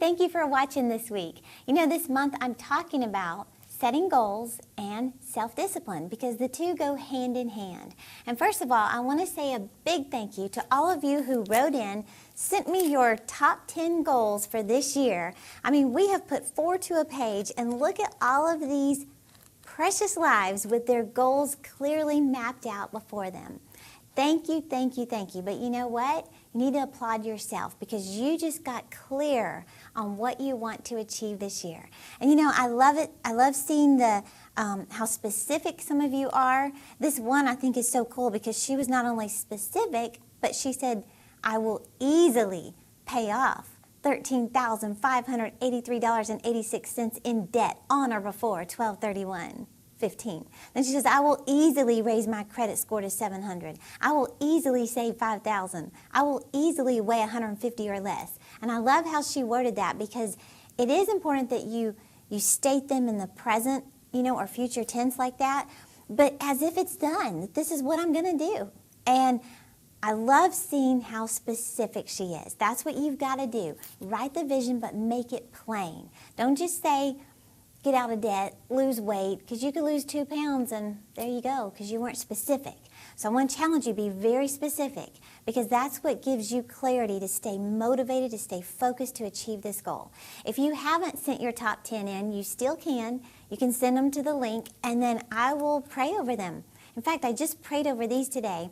thank you for watching this week. You know, this month I'm talking about setting goals and self-discipline because the two go hand in hand. And first of all, I want to say a big thank you to all of you who wrote in, sent me your top 10 goals for this year. I mean, we have put 4 to a page, and look at all of these precious lives with their goals clearly mapped out before them. Thank you, thank you, thank you. But you know what? You need to applaud yourself because you just got clear on what you want to achieve this year. And you know, I love it. I love seeing the how specific some of you are. This one I think is so cool because she was not only specific, but she said, I will easily pay off $13,583.86 in debt on or before 12/31/15. Then she says, I will easily raise my credit score to 700. I will easily save 5,000. I will easily weigh 150 or less. And I love how she worded that because it is important that you state them in the present, you know, or future tense like that, but as if it's done. This is what I'm going to do. And I love seeing how specific she is. That's what you've got to do. Write the vision, but make it plain. Don't just say, get out of debt, lose weight, because you could lose 2 pounds and there you go, because you weren't specific. So I want to challenge you, be very specific, because that's what gives you clarity to stay motivated, to stay focused, to achieve this goal. If you haven't sent your top 10 in, you still can. You can send them to the link, and then I will pray over them. In fact, I just prayed over these today.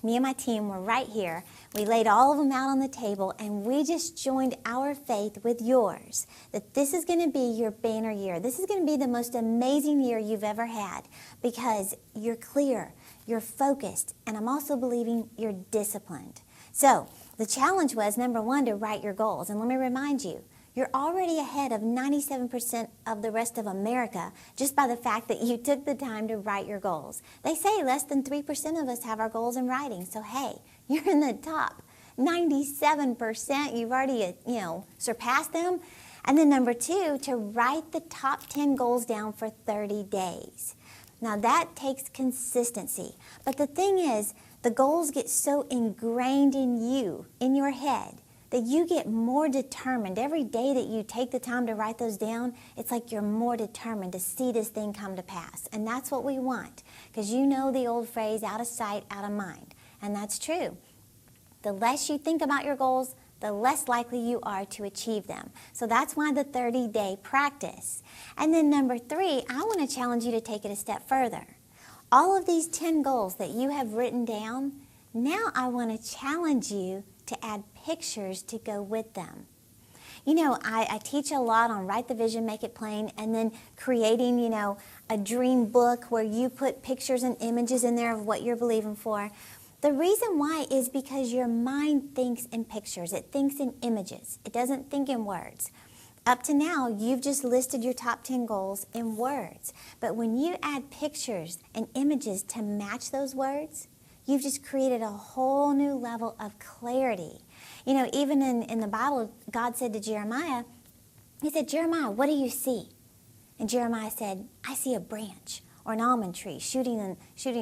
Me and my team were right here. We laid all of them out on the table, and we just joined our faith with yours, that this is going to be your banner year. This is going to be the most amazing year you've ever had because you're clear, you're focused, and I'm also believing you're disciplined. So the challenge was, number 1, to write your goals. And let me remind you, you're already ahead of 97% of the rest of America just by the fact that you took the time to write your goals. They say less than 3% of us have our goals in writing. So, hey, you're in the top 97%. You've already, surpassed them. And then number 2, to write the top 10 goals down for 30 days. Now, that takes consistency. But the thing is, the goals get so ingrained in you, in your head, that you get more determined. Every day that you take the time to write those down, it's like you're more determined to see this thing come to pass. And that's what we want, because you know the old phrase, out of sight, out of mind. And that's true. The less you think about your goals, the less likely you are to achieve them. So that's why the 30-day practice. And then number 3, I want to challenge you to take it a step further. All of these 10 goals that you have written down, now I want to challenge you to add pictures to go with them. You know, I teach a lot on write the vision, make it plain, and then creating, a dream book where you put pictures and images in there of what you're believing for. The reason why is because your mind thinks in pictures. It thinks in images. It doesn't think in words. Up to now, you've just listed your top 10 goals in words. But when you add pictures and images to match those words, you've just created a whole new level of clarity. You know, even in the Bible, God said to Jeremiah, he said, Jeremiah, what do you see? And Jeremiah said, I see a branch or an almond tree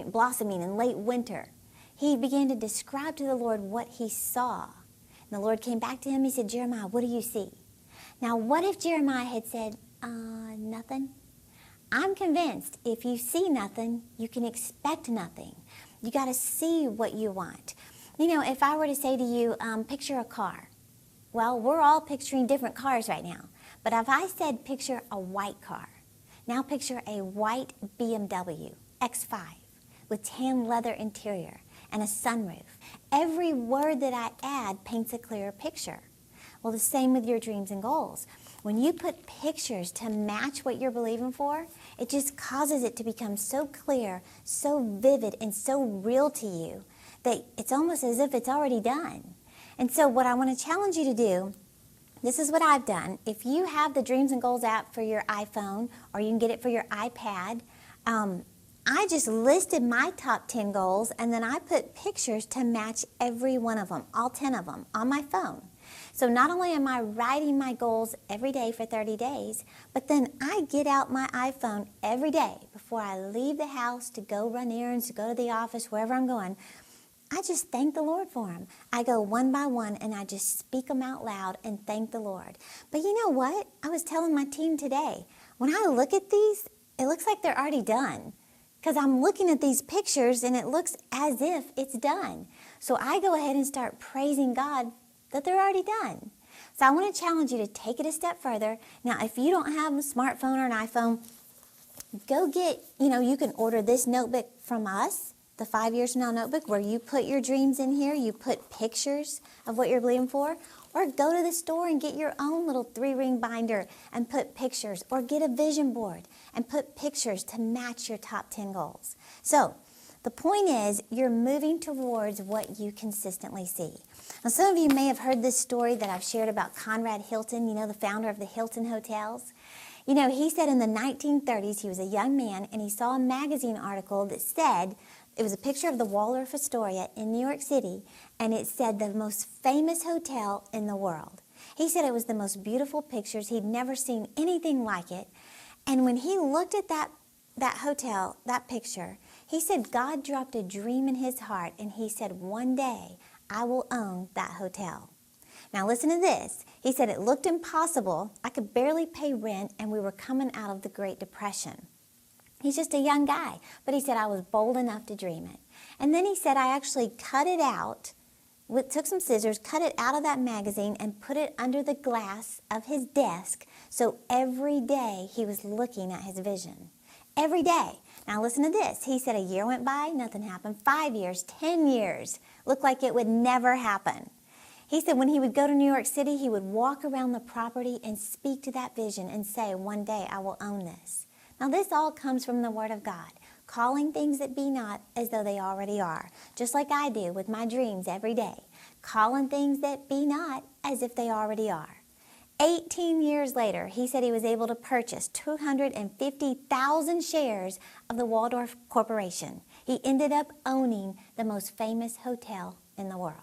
blossoming in late winter. He began to describe to the Lord what he saw. And the Lord came back to him. He said, Jeremiah, what do you see? Now, what if Jeremiah had said, nothing? I'm convinced if you see nothing, you can expect nothing. You got to see what you want. You know, if I were to say to you, picture a car. Well, we're all picturing different cars right now. But if I said picture a white car, now picture a white BMW X5 with tan leather interior and a sunroof. Every word that I add paints a clearer picture. Well, the same with your dreams and goals. When you put pictures to match what you're believing for, it just causes it to become so clear, so vivid, and so real to you that it's almost as if it's already done. And so what I want to challenge you to do, this is what I've done. If you have the Dreams and Goals app for your iPhone, or you can get it for your iPad, I just listed my top 10 goals, and then I put pictures to match every one of them, all 10 of them, on my phone. So not only am I writing my goals every day for 30 days, but then I get out my iPhone every day before I leave the house to go run errands, to go to the office, wherever I'm going. I just thank the Lord for them. I go one by one and I just speak them out loud and thank the Lord. But you know what? I was telling my team today, when I look at these, it looks like they're already done. Because I'm looking at these pictures and it looks as if it's done. So I go ahead and start praising God that they're already done. So I want to challenge you to take it a step further. Now, if you don't have a smartphone or an iPhone, go get, you can order this notebook from us, the 5 Years From Now notebook, where you put your dreams in here, you put pictures of what you're believing for, or go to the store and get your own little 3-ring binder and put pictures, or get a vision board and put pictures to match your top 10 goals. So the point is, you're moving towards what you consistently see. Now, some of you may have heard this story that I've shared about Conrad Hilton, the founder of the Hilton Hotels. He said in the 1930s, he was a young man, and he saw a magazine article that said, it was a picture of the Waldorf Astoria in New York City, and it said the most famous hotel in the world. He said it was the most beautiful pictures. He'd never seen anything like it. And when he looked at that hotel, that picture, he said God dropped a dream in his heart, and he said, one day I will own that hotel. Now listen to this. He said it looked impossible. I could barely pay rent, and we were coming out of the Great Depression. He's just a young guy, but he said I was bold enough to dream it. And then he said I actually cut it out, took some scissors, cut it out of that magazine, and put it under the glass of his desk, so every day he was looking at his vision. Every day. Now listen to this. He said a year went by, nothing happened. 5 years, 10 years, looked like it would never happen. He said when he would go to New York City, he would walk around the property and speak to that vision and say, one day I will own this. Now this all comes from the Word of God, calling things that be not as though they already are, just like I do with my dreams every day, calling things that be not as if they already are. 18 years later, he said he was able to purchase 250,000 shares of the Waldorf Corporation. He ended up owning the most famous hotel in the world.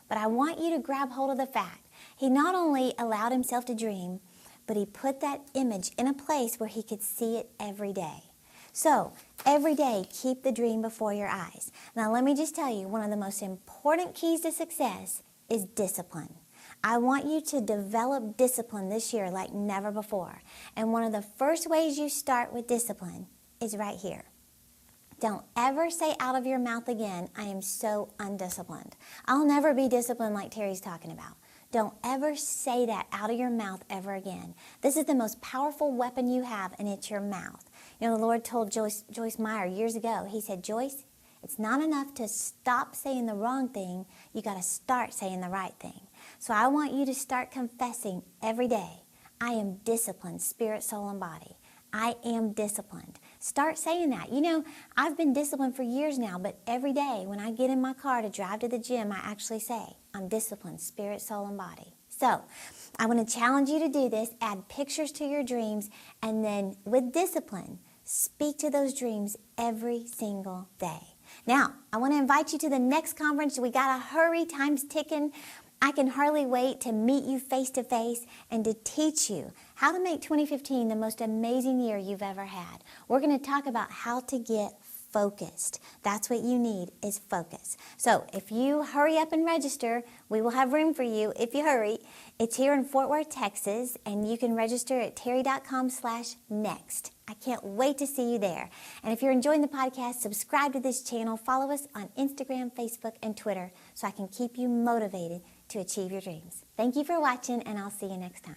But I want you to grab hold of the fact he not only allowed himself to dream, but he put that image in a place where he could see it every day. So, every day, keep the dream before your eyes. Now, let me just tell you, one of the most important keys to success is discipline. I want you to develop discipline this year like never before. And one of the first ways you start with discipline is right here. Don't ever say out of your mouth again, I am so undisciplined. I'll never be disciplined like Terry's talking about. Don't ever say that out of your mouth ever again. This is the most powerful weapon you have, and it's your mouth. The Lord told Joyce Meyer years ago, he said, Joyce, it's not enough to stop saying the wrong thing. You got to start saying the right thing. So I want you to start confessing every day, I am disciplined, spirit, soul, and body. I am disciplined. Start saying that. I've been disciplined for years now, but every day when I get in my car to drive to the gym, I actually say, I'm disciplined, spirit, soul, and body. So I want to challenge you to do this. Add pictures to your dreams, and then with discipline, speak to those dreams every single day. Now, I want to invite you to the next conference. We got to hurry. Time's ticking. I can hardly wait to meet you face to face and to teach you how to make 2015 the most amazing year you've ever had. We're going to talk about how to get focused. That's what you need, is focus. So if you hurry up and register, we will have room for you if you hurry. It's here in Fort Worth, Texas, and you can register at terri.com/next. I can't wait to see you there. And if you're enjoying the podcast, subscribe to this channel. Follow us on Instagram, Facebook, and Twitter so I can keep you motivated to achieve your dreams. Thank you for watching, and I'll see you next time.